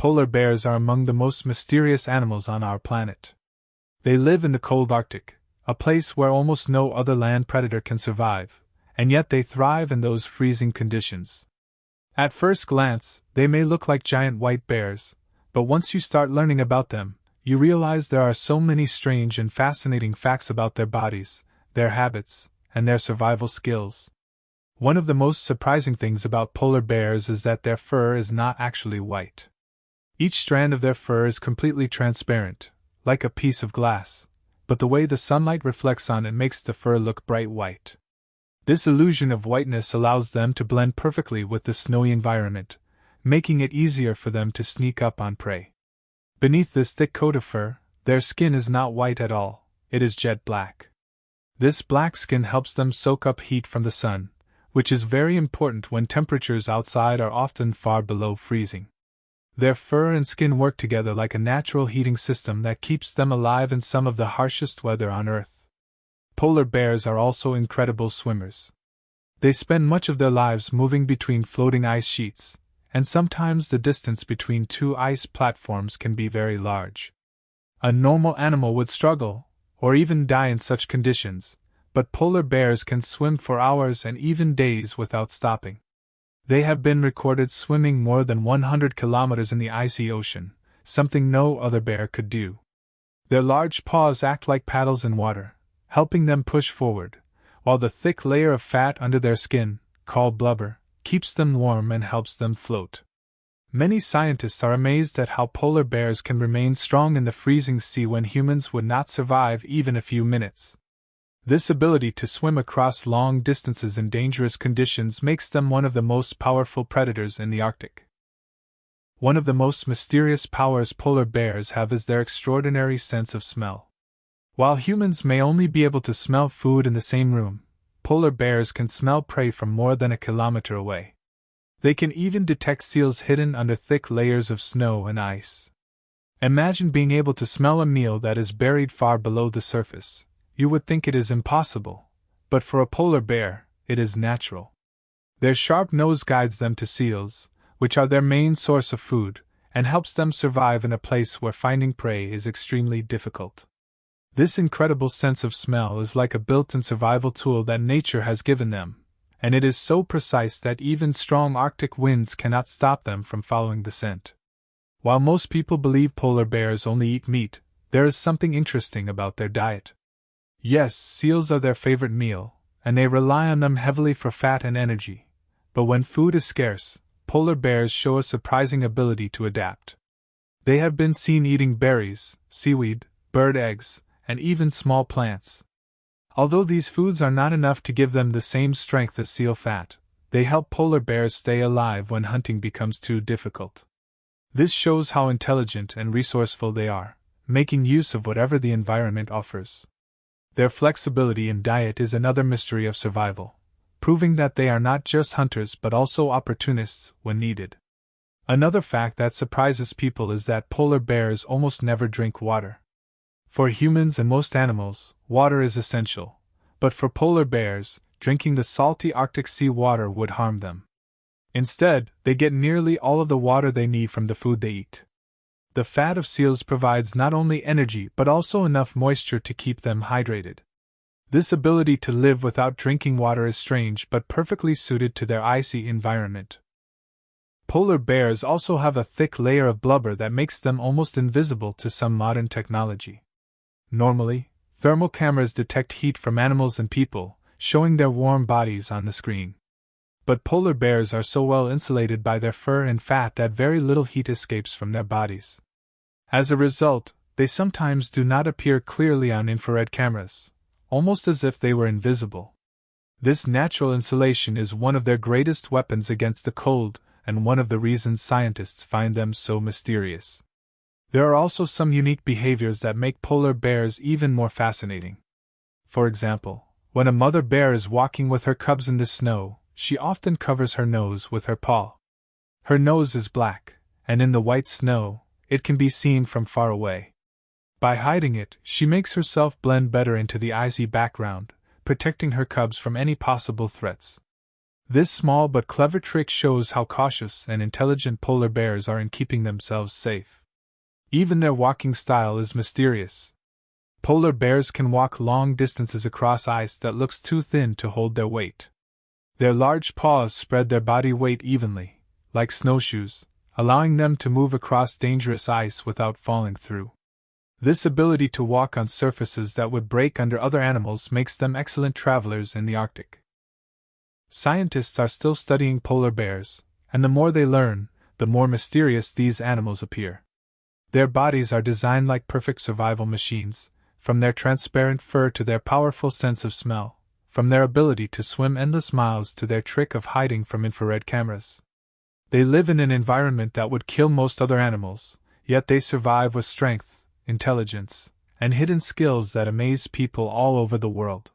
Polar bears are among the most mysterious animals on our planet. They live in the cold Arctic, a place where almost no other land predator can survive, and yet they thrive in those freezing conditions. At first glance, they may look like giant white bears, but once you start learning about them, you realize there are so many strange and fascinating facts about their bodies, their habits, and their survival skills. One of the most surprising things about polar bears is that their fur is not actually white. Each strand of their fur is completely transparent, like a piece of glass, but the way the sunlight reflects on it makes the fur look bright white. This illusion of whiteness allows them to blend perfectly with the snowy environment, making it easier for them to sneak up on prey. Beneath this thick coat of fur, their skin is not white at all, it is jet black. This black skin helps them soak up heat from the sun, which is very important when temperatures outside are often far below freezing. Their fur and skin work together like a natural heating system that keeps them alive in some of the harshest weather on Earth. Polar bears are also incredible swimmers. They spend much of their lives moving between floating ice sheets, and sometimes the distance between two ice platforms can be very large. A normal animal would struggle, or even die in such conditions, but polar bears can swim for hours and even days without stopping. They have been recorded swimming more than 100 kilometers in the icy ocean, something no other bear could do. Their large paws act like paddles in water, helping them push forward, while the thick layer of fat under their skin, called blubber, keeps them warm and helps them float. Many scientists are amazed at how polar bears can remain strong in the freezing sea when humans would not survive even a few minutes. This ability to swim across long distances in dangerous conditions makes them one of the most powerful predators in the Arctic. One of the most mysterious powers polar bears have is their extraordinary sense of smell. While humans may only be able to smell food in the same room, polar bears can smell prey from more than a kilometer away. They can even detect seals hidden under thick layers of snow and ice. Imagine being able to smell a meal that is buried far below the surface. You would think it is impossible, but for a polar bear, it is natural. Their sharp nose guides them to seals, which are their main source of food, and helps them survive in a place where finding prey is extremely difficult. This incredible sense of smell is like a built-in survival tool that nature has given them, and it is so precise that even strong Arctic winds cannot stop them from following the scent. While most people believe polar bears only eat meat, there is something interesting about their diet. Yes, seals are their favorite meal, and they rely on them heavily for fat and energy, but when food is scarce, polar bears show a surprising ability to adapt. They have been seen eating berries, seaweed, bird eggs, and even small plants. Although these foods are not enough to give them the same strength as seal fat, they help polar bears stay alive when hunting becomes too difficult. This shows how intelligent and resourceful they are, making use of whatever the environment offers. Their flexibility in diet is another mystery of survival, proving that they are not just hunters but also opportunists when needed. Another fact that surprises people is that polar bears almost never drink water. For humans and most animals, water is essential, but for polar bears, drinking the salty Arctic sea water would harm them. Instead, they get nearly all of the water they need from the food they eat. The fat of seals provides not only energy but also enough moisture to keep them hydrated. This ability to live without drinking water is strange but perfectly suited to their icy environment. Polar bears also have a thick layer of blubber that makes them almost invisible to some modern technology. Normally, thermal cameras detect heat from animals and people, showing their warm bodies on the screen. But polar bears are so well insulated by their fur and fat that very little heat escapes from their bodies. As a result, they sometimes do not appear clearly on infrared cameras, almost as if they were invisible. This natural insulation is one of their greatest weapons against the cold, and one of the reasons scientists find them so mysterious. There are also some unique behaviors that make polar bears even more fascinating. For example, when a mother bear is walking with her cubs in the snow, she often covers her nose with her paw. Her nose is black, and in the white snow, it can be seen from far away. By hiding it, she makes herself blend better into the icy background, protecting her cubs from any possible threats. This small but clever trick shows how cautious and intelligent polar bears are in keeping themselves safe. Even their walking style is mysterious. Polar bears can walk long distances across ice that looks too thin to hold their weight. Their large paws spread their body weight evenly, like snowshoes, allowing them to move across dangerous ice without falling through. This ability to walk on surfaces that would break under other animals makes them excellent travelers in the Arctic. Scientists are still studying polar bears, and the more they learn, the more mysterious these animals appear. Their bodies are designed like perfect survival machines, from their transparent fur to their powerful sense of smell, from their ability to swim endless miles to their trick of hiding from infrared cameras. They live in an environment that would kill most other animals, yet they survive with strength, intelligence, and hidden skills that amaze people all over the world.